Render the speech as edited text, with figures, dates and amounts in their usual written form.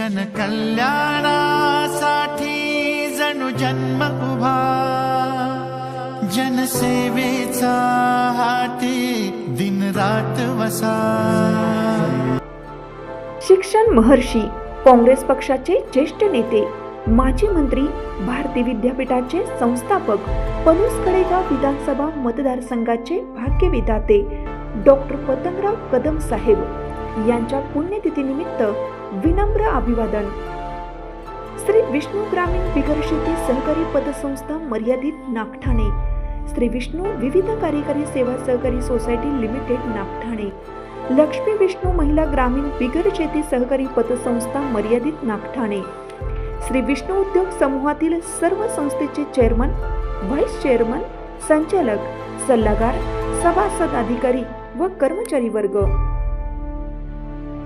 जनकल्याणासाठी जणू जन्म उभा, जनसेवेचा हाती दिन रात वसा। शिक्षण महर्षी, काँग्रेस पक्षाचे ज्येष्ठ नेते, माजी मंत्री, भारती विद्यापीठाचे संस्थापक, पलूस कडेगाव विधानसभा मतदारसंघाचे भाग्यविधाते डॉक्टर पतंगराव कदम साहेब यांच्या पुण्यतिथीनिमित्त विनम्र अभिवादन। श्री विष्णू ग्रामीण बिगर शेती सहकारी पतसंस्था मर्यादित नागठाणे, श्री विष्णू विविध कार्यकारी सेवा सहकारी सोसायटी लिमिटेड नागठाणे, लक्ष्मी विष्णू महिला ग्रामीण बिगर शेती सहकारी पतसंस्था मर्यादित नागठाणे, श्री विष्णू उद्योग समूहातील सर्व संस्थेचे चेअरमन, व्हाईस चेअरमन, संचालक, सल्लागार, सभासद, अधिकारी व कर्मचारी वर्ग,